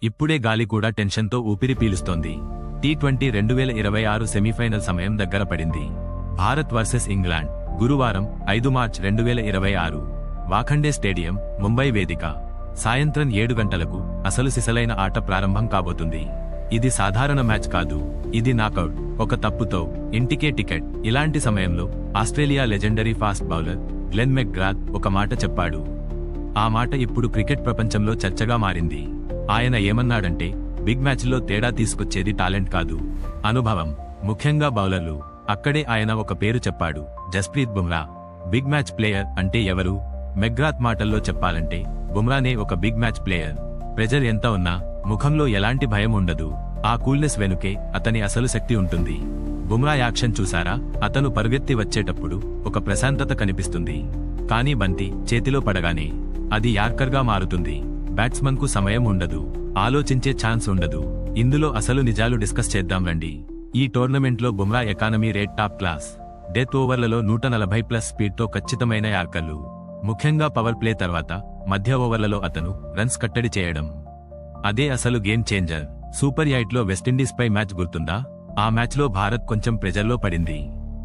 ఇప్పుడే గాలి కూడా టెన్షన్తో ఊపిరి పీలుస్తోంది. టీ20 2026 సెమీఫైనల్ సమయం దగ్గర పడింది. భారత్ వర్సెస్ ఇంగ్లాండ్ గురువారం 5 మార్చ్ 2026 వాఖండే స్టేడియం, ముంబై వేదిక. సాయంత్రం 7 గంటలకు అసలు సిసలైన ఆట ప్రారంభం కాబోతుంది. ఇది సాధారణ మ్యాచ్ కాదు, ఇది నాకౌట్. ఒక తప్పుతో ఇంటికే టికెట్. ఇలాంటి సమయంలో Australia legendary fast bowler Glenn McGrath ఒక మాట చెప్పాడు. ఆ మాట ఇప్పుడు క్రికెట్ ప్రపంచంలో చర్చగా మారింది. ఆయన ఏమన్నాడంటే, బిగ్ మ్యాచ్లో తేడా తీసుకొచ్చేది టాలెంట్ కాదు, అనుభవం. ముఖ్యంగా బౌలర్లు. అక్కడే ఆయన ఒక పేరు చెప్పాడు, Jasprit Bumrah. Big match player అంటే ఎవరు? మెక్గ్రాత్ మాటల్లో చెప్పాలంటే బుమ్రానే ఒక బిగ్ మ్యాచ్ ప్లేయర్. ప్రెజర్ ఎంత ఉన్నా ముఖంలో ఎలాంటి భయం ఉండదు. ఆ కూల్నెస్ వెనుకే అతని అసలు శక్తి ఉంటుంది. బుమ్రా యాక్షన్ చూసారా? అతను పరుగెత్తి వచ్చేటప్పుడు ఒక ప్రశాంతత కనిపిస్తుంది. కానీ బంతి చేతిలో పడగానే అది యార్కర్గా మారుతుంది. బ్యాట్స్మన్ కు సమయం ఉండదు, ఆలోచించే ఛాన్స్ ఉండదు. ఇందులో అసలు నిజాలు డిస్కస్ చేద్దాం రండి. ఈ టోర్నమెంట్లో Bumrah economy rate top class. Death ఓవర్లలో 140+ స్పీడ్తో ఖచ్చితమైన యార్కర్లు. ముఖ్యంగా పవర్ ప్లే తర్వాత మధ్య ఓవర్లలో అతను రన్స్ కట్టడి చేయడం, అదే అసలు గేమ్ చేంజర్. సూపర్ 8లో వెస్టిండీస్ పై మ్యాచ్ గుర్తుందా? ఆ మ్యాచ్లో భారత్ కొంచెం ప్రెజర్లో పడింది.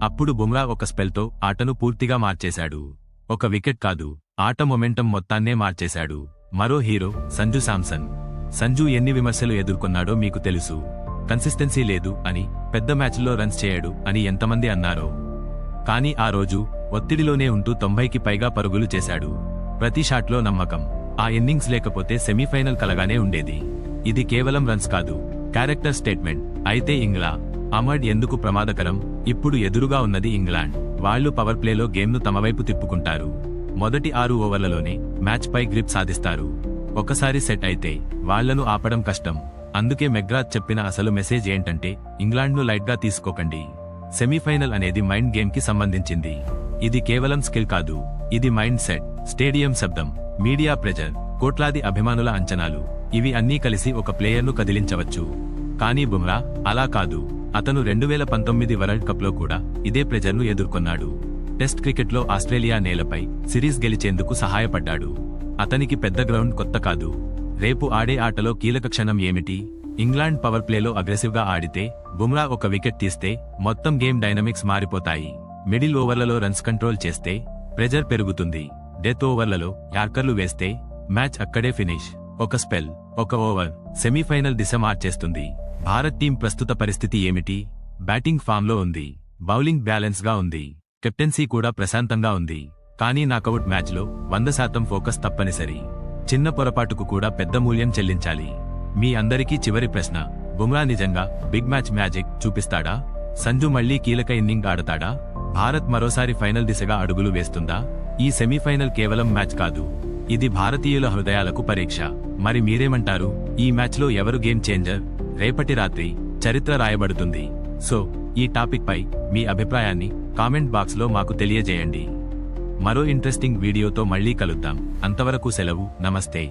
అప్పుడు బుమ్రా ఒక స్పెల్తో ఆటను పూర్తిగా మార్చేశాడు. ఒక వికెట్ కాదు, ఆట మొమెంటం మొత్తాన్నే మార్చేశాడు. మరో హీరో సంజు శాంసన్. సంజు ఎన్ని విమర్శలు ఎదుర్కొన్నాడో మీకు తెలుసు. కన్సిస్టెన్సీ లేదు అని, పెద్ద మ్యాచ్లో రన్స్ చేయడు అని ఎంతమంది అన్నారో. కానీ ఆ రోజు ఒత్తిడిలోనే ఉంటూ 90కి పైగా పరుగులు చేశాడు. ప్రతి షాట్లో నమ్మకం. ఆ ఇన్నింగ్స్ లేకపోతే సెమీఫైనల్ కలగానే ఉండేది. ఇది కేవలం రన్స్ కాదు, క్యారెక్టర్ స్టేట్మెంట్. అయితే అమడ్ ఎందుకు ప్రమాదకరం? ఇప్పుడు ఎదురుగా ఉన్నది ఇంగ్లాండ్. వాళ్లు పవర్ ప్లేలో గేమ్ను తమ వైపు తిప్పుకుంటారు. మొదటి 6 ఓవర్లలోనే మ్యాచ్ పై గ్రిప్ సాధిస్తారు. ఒకసారి సెట్ అయితే వాళ్లను ఆపడం కష్టం. అందుకే మెక్గ్రాత్ చెప్పిన అసలు మెసేజ్ ఏంటంటే, ఇంగ్లాండ్ను లైట్గా తీసుకోకండి. సెమీఫైనల్ అనేది మైండ్ గేమ్ కి సంబంధించింది. ఇది కేవలం స్కిల్ కాదు, ఇది మైండ్ సెట్. స్టేడియం శబ్దం, మీడియా ప్రెజర్, కోట్లాది అభిమానుల అంచనాలు, ఇవి అన్నీ కలిసి ఒక ప్లేయర్ను కదిలించవచ్చు. కానీ బుమ్రా అలా కాదు. అతను 2019 వరల్డ్ కప్లో కూడా ఇదే ప్రెజర్ను ఎదుర్కొన్నాడు. టెస్ట్ క్రికెట్లో ఆస్ట్రేలియా నేలపై సిరీస్ గెలిచేందుకు సహాయపడ్డాడు. అతనికి పెద్ద గ్రౌండ్ కొత్త కాదు. రేపు ఆడే ఆటలో కీలక క్షణం ఏమిటి? ఇంగ్లాండ్ పవర్ ప్లేలో అగ్రెసివ్గా ఆడితే, బుమ్రా ఒక వికెట్ తీస్తే మొత్తం గేమ్ డైనమిక్స్ మారిపోతాయి. మిడిల్ ఓవర్లలో రన్స్ కంట్రోల్ చేస్తే ప్రెజర్ పెరుగుతుంది. డెత్ ఓవర్లలో యార్కర్లు వేస్తే మ్యాచ్ అక్కడే ఫినిష్. ఒక స్పెల్, ఒక ఓవర్ సెమీఫైనల్ దిశ మార్చేస్తుంది. భారత్ టీం ప్రస్తుత పరిస్థితి ఏమిటి? బ్యాటింగ్ ఫామ్లో ఉంది, బౌలింగ్ బ్యాలెన్స్గా ఉంది, కెప్టెన్సీ కూడా ప్రశాంతంగా ఉంది. కానీ నాకౌట్ మ్యాచ్లో 100% ఫోకస్ తప్పనిసరి. చిన్న పొరపాటుకు కూడా పెద్ద మూల్యం చెల్లించాలి. మీ అందరికీ చివరి ప్రశ్న, బుమ్రా నిజంగా బిగ్ మ్యాచ్ మ్యాజిక్ చూపిస్తాడా? సంజు మళ్లీ కీలక ఇన్నింగ్ ఆడతాడా? భారత్ మరోసారి ఫైనల్ దిశగా అడుగులు వేస్తుందా? ఈ సెమీఫైనల్ కేవలం మ్యాచ్ కాదు, ఇది భారతీయుల హృదయాలకు పరీక్ష. మరి మీరేమంటారు? ఈ మ్యాచ్లో ఎవరు గేమ్ చేంజర్? రేపటి రాత్రి చరిత్ర రాయబడుతుంది. సో ఈ టాపిక్ పై మీ అభిప్రాయాన్ని కామెంట్ బాక్స్లో మాకు తెలియజేయండి. మరో ఇంట్రెస్టింగ్ వీడియోతో మళ్ళీ కలుద్దాం. అంతవరకు సెలవు, నమస్తే.